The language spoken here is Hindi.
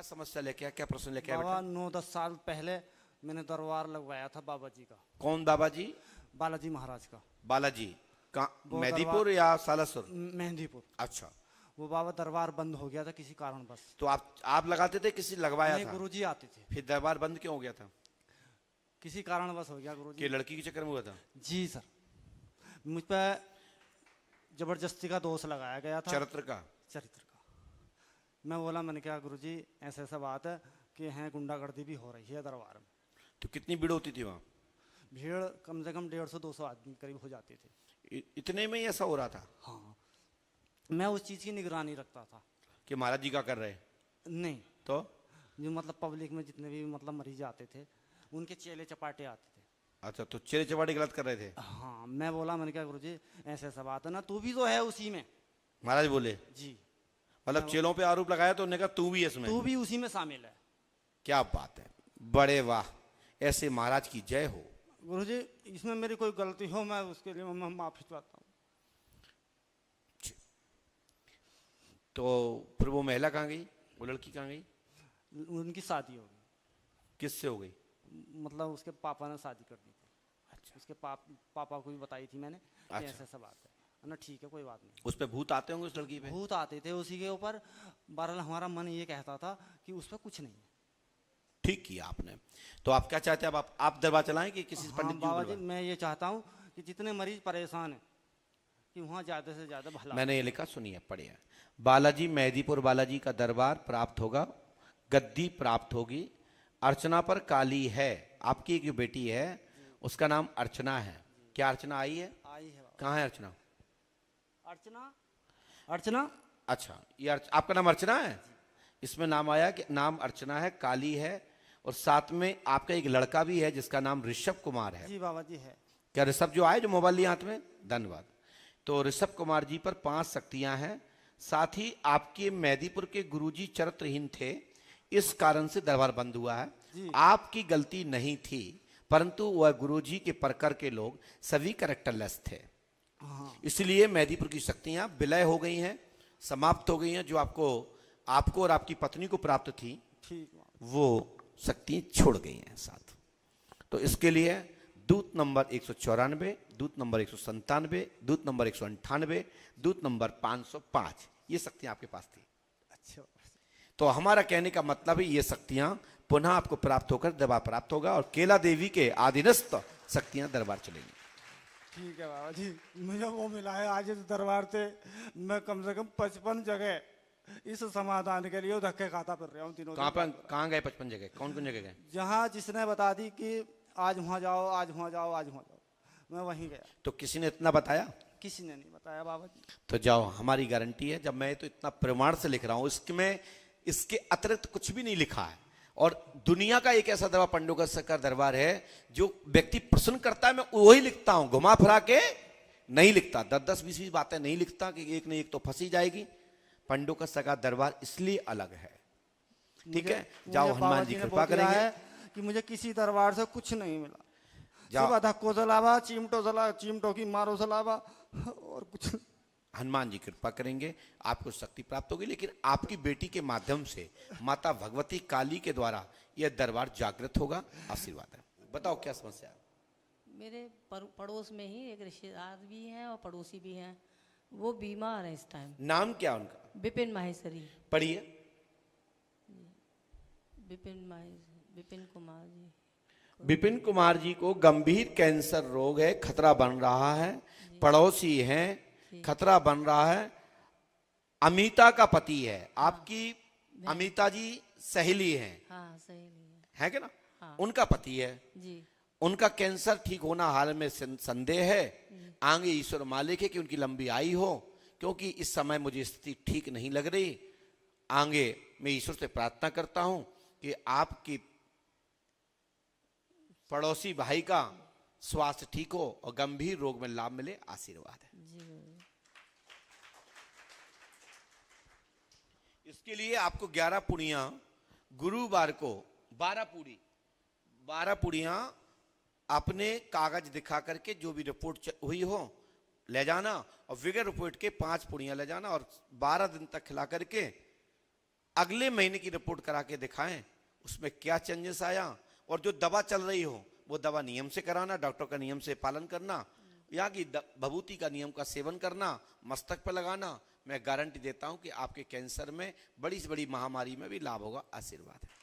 क्या समस्या लेके आया, क्या प्रश्न लेके आया बाबा बेटा? 9-10 साल पहले मैंने दरबार लगवाया था बाबा जी का। कौन बाबा जी? बालाजी महाराज का। बालाजी का वो मेदीपुर या सालासुर? मेहंदीपुर। अच्छा, वो बाबा दरबार बंद हो गया था किसी कारण बस। तो आप लगाते थे, किसी लगवाया नहीं, था? गुरुजी आते थे। फिर दरबार बंद क्यों हो गया था? किसी कारण बस हो गया गुरुजी। कि लड़की के चक्कर में हुआ था? जी सर, मुझ पर जबरदस्ती का दोष लगाया गया था। चरित्र का? चरित्र का। मैं बोला, मैंने कहा गुरुजी ऐसा ऐसा बात है कि हैं गुंडागर्दी भी हो रही है दरबार में। तो कितनी भीड़ होती थी वहाँ? भीड़ कम से कम 150-200 आदमी करीब हो जाते थे। इतने में ही ऐसा हो रहा था? हाँ, मैं उस चीज़ की निगरानी रखता था कि महाराज जी का कर रहे? नहीं तो जो मतलब पब्लिक में जितने भी मतलब मरीज आते थे उनके चेले चपाटे आते थे। अच्छा, तो चेले चपाटे गलत कर रहे थे? हाँ, मैं बोला, मैंने कहा गुरुजी ऐसा ऐसा बात है ना, तू भी तो है उसी में। महाराज बोले? जी। मतलब चेलों पे आरोप लगाया तो उन्होंने कहा तू भी इसमें? तू भी उसी में शामिल है। क्या बात है, बड़े वाह, ऐसे महाराज की जय हो। गुरुजी इसमें मेरी कोई गलती हो मैं उसके लिए मैं माफी चाहता हूँ। तो फिर वो महिला कहाँ गई, वो लड़की कहाँ गई? उनकी शादी हो गई। किससे हो गई? मतलब उसके पापा ने शादी कर दी थी। अच्छा। उसके पापा को भी बताई थी मैंने कि अच्छा। ऐसा ऐसा बात है ना। ठीक है, कोई बात नहीं। उस पे भूत आते होंगे, उस लड़की पे? भूत आते थे उसी के ऊपर। बहरहाल हमारा मन ये कहता था कि उस पर कुछ नहीं है। ठीक किया आपने। तो आप क्या चाहते हैं, अब आप दरबार चलाएं कि किसी पंडित जी को बाबा जी, बुलवाएं? मैं ये चाहता हूँ कि जितने मरीज परेशान हैं कि वहाँ ज़्यादा से ज़्यादा भला। मैंने ये लिखा, सुनिए पढ़िए। बालाजी, मेहदीपुर बालाजी का दरबार प्राप्त होगा, गद्दी प्राप्त होगी, अर्चना पर काली है। आपकी एक बेटी है, उसका नाम अर्चना है। क्या अर्चना आई है? आई है बाबा। कहाँ है अर्चना? अर्चना, अर्चना। अच्छा, ये आपका नाम अर्चना है? इसमें नाम आया कि नाम अर्चना है, काली है, और साथ में आपका एक लड़का भी है जिसका नाम ऋषभ कुमार है। जी बाबा जी है। क्या ऋषभ जो आए, जो मोबाइल लिए हाथ में? धन्यवाद। तो ऋषभ कुमार जी पर 5 शक्तियां हैं। साथ ही आपके मेहदीपुर के गुरुजी चरित्रहीन थे, इस कारण से दरबार बंद हुआ है। आपकी गलती नहीं थी, परंतु वह गुरुजी के परकर के लोग सभी कैरेक्टरलेस थे। हाँ। इसलिए मेहदीपुर की शक्तियां विलय हो गई हैं, समाप्त हो गई हैं। जो आपको और आपकी पत्नी को प्राप्त थी, ठीक, वो शक्ति छोड़ गई हैं साथ। तो इसके लिए दूत नंबर 194, दूत नंबर 197, दूत नंबर 198, दूत नंबर 505, ये शक्तियां आपके पास थी। अच्छा। तो हमारा कहने का मतलब है, ये शक्तियां पुनः आपको प्राप्त होकर दरबार प्राप्त होगा, और केला देवी के आधीनस्थ शक्तियां दरबार चलेंगी। ठीक है बाबा जी, मुझे वो मिला है आज इस दरबार से। मैं कम से कम 55 जगह इस समाधान के लिए धक्के खाता फिर रहा हूँ तीनों। कहाँ गए 55 जगह? कौन कौन जगह गए? जहाँ जिसने बता दी कि आज वहाँ जाओ, आज वहाँ जाओ, आज वहाँ जाओ, मैं वहीं गया। तो किसी ने इतना बताया? किसी ने नहीं बताया बाबा जी। तो जाओ, हमारी गारंटी है। जब मैं तो इतना प्रमाण से लिख रहा हूँ, इसमें इसके अतिरिक्त कुछ भी नहीं लिखा है। और दुनिया का एक ऐसा दरबार पंडोगस्कर का दरबार है जो व्यक्ति प्रश्न करता है, मैं वही लिखता हूं, घुमा फिरा के नहीं लिखता। 10-10, 20-20 बातें नहीं लिखता कि एक न एक तो फंसी जाएगी। पंडोगस्कर का दरबार इसलिए अलग है। ठीक है, जाओ, हनुमान जी कृपा करेंगे। कि मुझे किसी दरबार से कुछ नहीं मिला, जाओ, सिर्फ धक्को से लावा, चिमटों की मारो से लावा, और कुछ। हनुमान जी कृपा करेंगे, आपको शक्ति प्राप्त होगी। लेकिन आपकी बेटी के माध्यम से माता भगवती काली के द्वारा यह दरबार जागृत होगा। आशीर्वाद है। बताओ क्या समस्या है? मेरे पड़ोस में ही एक रिश्तेदार भी हैं और पड़ोसी भी हैं, वो बीमार हैं इस टाइम। नाम क्या उनका? विपिन माहेश्वरी। पढ़िए। विपिन कुमार जी। विपिन कुमार जी को गंभीर कैंसर रोग है, खतरा बन रहा है। पड़ोसी हैं, खतरा बन रहा है। अमिता का पति है, आपकी अमिता जी सहेली हैं। हाँ, सहेली है क्या ना? हाँ। उनका पति है जी। उनका कैंसर ठीक होना हाल में संदेह है। आगे ईश्वर मालिक है कि उनकी लंबी आयु हो, क्योंकि इस समय मुझे स्थिति ठीक नहीं लग रही। आगे मैं ईश्वर से प्रार्थना करता हूं कि आपकी पड़ोसी भाई का स्वास्थ्य ठीक हो और गंभीर रोग में लाभ मिले। आशीर्वाद है। इसके लिए आपको 11 पुड़ियां गुरुवार को 12 पुड़ियां अपने कागज दिखा करके जो भी रिपोर्ट हुई हो ले जाना, और विगर रिपोर्ट के 5 पुड़ियां ले जाना, और 12 दिन तक खिला करके अगले महीने की रिपोर्ट करा के दिखाएं उसमें क्या चेंजेस आया, और जो दवा चल रही हो वो दवा नियम से कराना, डॉक्टर का नियम से पालन करना, यहाँ की भभूति का नियम का सेवन करना, मस्तक पर लगाना। मैं गारंटी देता हूं कि आपके कैंसर में, बड़ी से बड़ी महामारी में भी लाभ होगा। आशीर्वाद है।